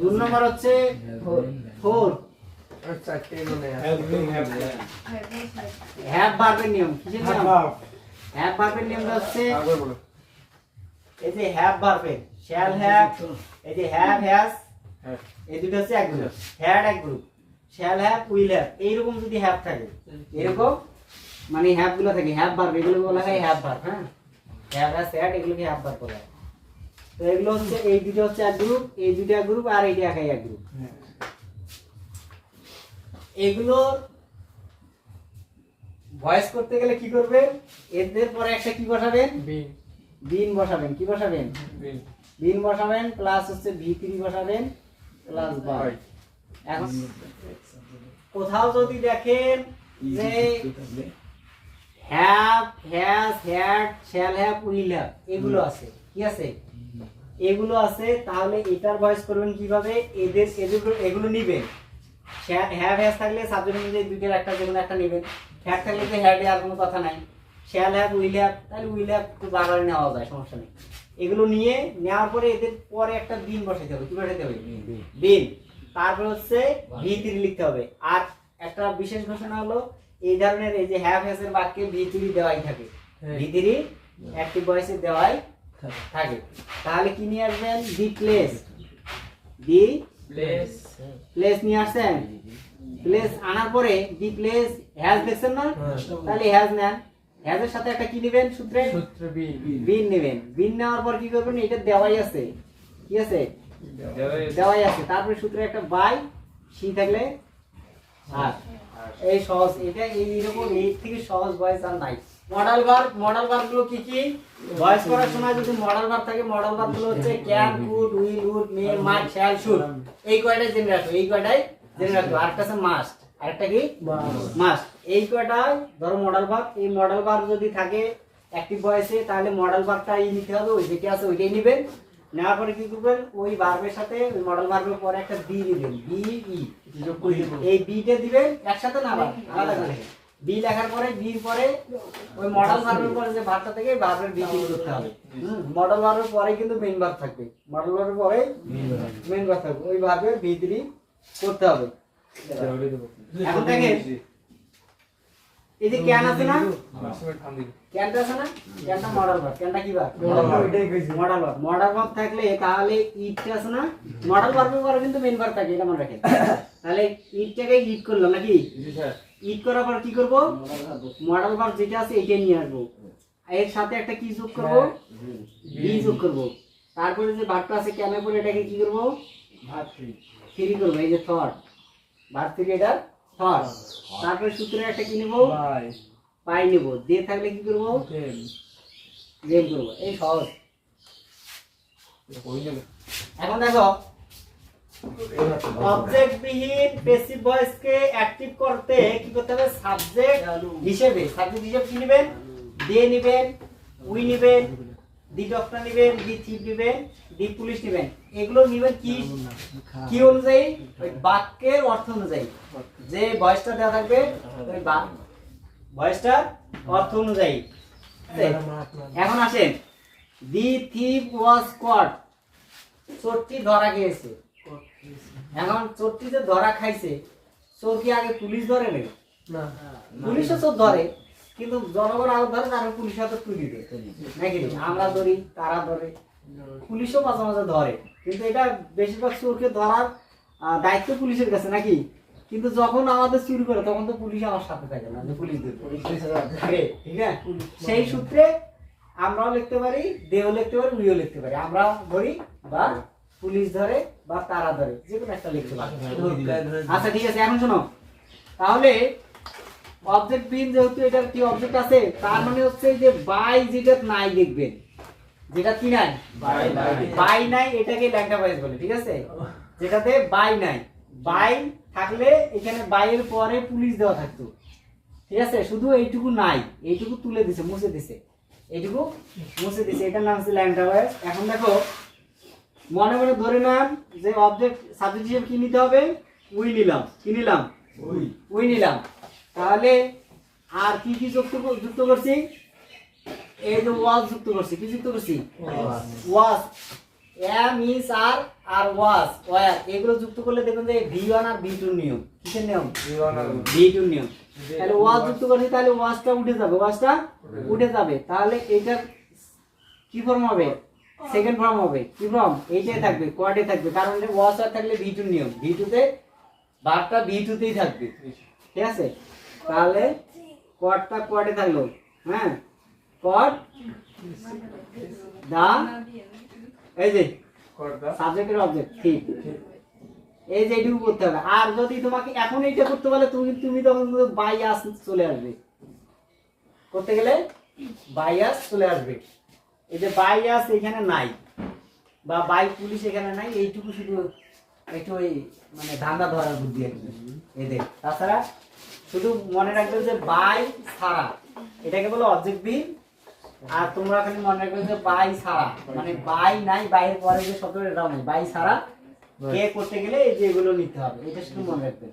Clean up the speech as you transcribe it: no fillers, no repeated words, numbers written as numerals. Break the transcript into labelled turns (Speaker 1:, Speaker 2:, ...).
Speaker 1: 2 নম্বর হচ্ছে 4
Speaker 2: আচ্ছা কেমনে
Speaker 1: হ্যাভ ভার্বের নিয়ম কি নিয়ম হ্যাভ ভার্বের নিয়ম হচ্ছে এই যে হ্যাভ ভার্বের শ্যাল হ্যাভ এই যে হ্যাভ হ্যাজ এই দুটো হচ্ছে এক গ্রুপ হ্যাড এক group shall have will have এইরকম যদি হ্যাভ থাকে এরকম মানে হ্যাভ গুলো থাকে হ্যাভ ভার্ব এগুলো বলা হয় হ্যাভ ভার্ব হ্যাঁ হ্যাভ হ্যাজ হ্যাড এগুলোকে হ্যাভ ভার্ব বলা হয় তো এগুলো হচ্ছে এই দুটো হচ্ছে এক গ্রুপ এই দুটো এক গ্রুপ আর এইটা একাই এক গ্রুপ এগুলো ভয়েস করতে গেলে কি করবেন এদের পরে একটা কি বসাবেন বিন বসাবেন কি বসাবেন বিন বসাবেন প্লাস হচ্ছে ভি3 বসাবেন প্লাস বাই এখন কোথাও যদি দেখেন যে have has had shall have will have এগুলো আছে কি আছে এগুলো আছে তাহলে এটার ভয়েস করবেন কিভাবে এদের এগুলো নেবেন হ্যাভ হ্যাজ থাকলে সাবজেক্ট অনুযায়ী দুইটার একটা যেকোনো একটা নেবেন হ্যাড থাকলে তো হ্যাড আর কোনো কথা নাই শ্যাল হ্যাভ উইল হ্যাভ তাহলে উইল হ্যাভ একটু বারবার নেওয়া যায় সমস্যা নেই এগুলো নিয়ে নেওয়ার পরে এদের পরে একটা বিন বসাতে হবে কি বসাতে হবে বিন তারপর হচ্ছে ভি3 লিখতে হবে আর একটা বিশেষ ঘোষণা হলো এই ধরনের এই যে হ্যাভ হ্যাজ এর বাক্যে ভি3 দেওয়াই থাকে ভি3 অ্যাক্টিভ ভয়েসে দেওয়াই থাকে তাহলে কি নিয়ে আসবেন দি প্লেস প্লেস নিয়ে আসছেন প্লেস আনার পরে দি প্লেস হ্যাজ দেখছেন না তাহলে হ্যাজ নেন হ্যাজের সাথে একটা কি নেবেন সূত্র বিন নেবেন বিন নেওয়ার পর কি করবেন এটা দেওয়াই আছে কি আছে দেওয়াই আছে তারপরে সূত্রে একটা বাই সি থাকলে আর এই সহজ এটা এইরকম এর থেকে সহজ ভয়েস আর নাই মডাল ভার্ব গুলো কি কি ভয়েস করার সময় যদি মডাল ভার্ব থাকে মডাল ভার্ব গুলো হচ্ছে can could will would may might shall should এই কয়টাই জেনে রাখো এই কয়টাই জেনে রাখো আরেকটা আছে মাস্ট আরেকটা কি মাস্ট এই কয়টাই ধরো মডাল ভার্ব এই মডাল ভার্ব যদি থাকে অ্যাক্টিভ ভয়েসে তাহলে মডাল ভার্বটাই নিতে হবে ওই যেটা আছে ওইটাই নেবেন নেওয়ার পরে কি করবেন ওই ভার্বের সাথে ওই মডেল ভার্বের পরে একটা বি দিবেন বি ই এই বিটা দিবেন একসাথে না আলাদা করে বি লেখার পরে বির পরে ওই মডেল ভার্বের পরে যে ভার্বটা থেকে ভার্বের বি করতে হবে মডেল ভার্বের পরে কিন্তু মেইন ভার্ব থাকবে মডেল ভার্বের পরে মেইন ভার্ব থাকবে ওই ভার্বের ভি3 করতে হবে এখন দেখেন এই যে ক্যান আছে না ক্যানটা আছে না ক্যানটা মডেল ভার্ব ক্যানটা কি ভার্ব মডেল ভার্ব থাকলে তাহলে ইটটা আছে না মডেল ভার্বের পরে কিন্তু মেইন ভার্ব থাকে এটা মনে রাখেন তাহলে ইটটাকে ইট করলাম নাকি জি স্যার ইট করার পর কি করব মডেল ভার্ব যেটা আছে এটা নিয়ে আসব এর সাথে একটা কি যোগ করব বি যোগ করব তারপরে যে ভার্বটা আছে ক্যানের পরে এটাকে কি করব ভার্ব 3 করব এই যে থট ভার্ব 3 এটা থট তারপরে সূত্রে একটা কি নেব পাই নেব দিয়ে থাকলে কি করব দেম করব এই সহজ এখন দেখো অবজেক্ট বিহীন প্যাসিভ ভয়েস কে অ্যাক্টিভ করতে কি করতে হবে সাবজেক্ট হিসেবে কি নেবেন দে নেবেন উই নেবেন দি ডক্টর নেবেন দি চিফ নেবেন দি পুলিশ নেবেন এগুলো নেবেন কি অনুযায়ী ওই বাক্যের অর্থ অনুযায়ী যে ভয়েসটা দেওয়া থাকবে ওই ভয়েসটার অর্থ অনুযায়ী এখন আসেন দি থিপ ওয়াজ কট চোরটি ধরা গিয়েছে এখন চোরটি যে ধরা খাইছে চোর কি আগে পুলিশ ধরে না পুলিশও চোর ধরে কিন্তু জনগণ আগে ধরে তারপর পুলিশ হাতে তুলি দেয় নাকি আমরা ধরি তারা ধরে পুলিশও মাঝে মাঝে ধরে কিন্তু এটা বেশিরভাগ চোরকে ধরার দায়িত্ব পুলিশের কাছে নাকি কিন্তু যখন আমাদের চুরি করে তখন তো পুলিশ আমার সাথে থাকে না যে পুলিশ ধরে ঠিক আছে সেই সূত্রে আমরাও লিখতে পারি দেও লিখতে পারি উইও লিখতে পারি আমরা ধরি বা পুলিশ ধরে বা তারা ধরে যে কোনো একটা লিখতে পারি আচ্ছা ঠিক আছে এখন শোনো তাহলে অবজেক্ট বিন যেহেতু এটার কি অবজেক্ট আছে তার মানে হচ্ছে যে বাই যেটা নাই দেখবেন যেটা কি নাই বাই নাই এটাকে ল্যাংটা ভয়েস বলে ঠিক আছে যেটাতে বাই নাই বাই থাকলে এখানে বাইয়ের পরে পুলিশ দেওয়া থাকতো ঠিক আছে শুধু এইটুকু নাই এইটুকু তুলে দিছে মুছে দিছে এইটুকু মুছে দিছে এটার নাম হচ্ছে ল্যাংটা ভয়েস এখন দেখো মনে মনে ধরে নাম যে অবজেক্ট সাবজেক্ট হিসেবে কি নিতে হবে উই নিলাম কি নিলাম উই নিলাম তাহলে আর কি কি যুক্ত করছি এই যে ওয়াজ যুক্ত করছি কি যুক্ত করছি ওয়াজ এম ইজ আর আর ওয়াজ ওয়ার এগুলো যুক্ত করলে দেখুন যে V1 আর V2 নিয়ম কিসের নিয়ম V2 নিয়ম তাহলে ওয়াজ যুক্ত করলে তাহলে ওয়াজটা উঠে যাবে ওয়াজটা উঠে যাবে তাহলে এটা কি ফর্ম হবে সেকেন্ড ফর্ম হবে কি ফর্ম এইটাই থাকবে কোয়াডে থাকবে কারণ ওয়াজ আর থাকলে V2 নিয়ম V2 তে ভার্বটা V2 তেই থাকবে ঠিক আছে তাহলে কোয়াডটা কোয়াডে থাকলো হ্যাঁ কোয়াড দা এই যে সাবজেক্টের অবজেক্ট ঠিক এই যে এইটুকু করতে হবে আর যদি তোমাকে এখন এইটা করতে বলে তুমি তখন বাইয়াস চলে আসবে করতে গেলে বাইয়াস চলে আসবে এই যে বাইয়াস এখানে নাই বা বাই পুলিশ এখানে নাই এইটুকু শুধু একটু ওই মানে ধান্দা ধরার বুদ্ধি আর কি এদের তাছাড়া শুধু মনে রাখবে যে বাই ছাড়া এটাকে বলে অবজেক্ট বি আর তোমরা খালি মনে রাখবে যে বাই ছাড়া মানে বাই নাই বাইরের পরে যে শব্দটা এটাও নাই বাই ছাড়া কে করতে গেলে এই যে এগুলো নিতে হবে এটা শুধু মনে রাখবে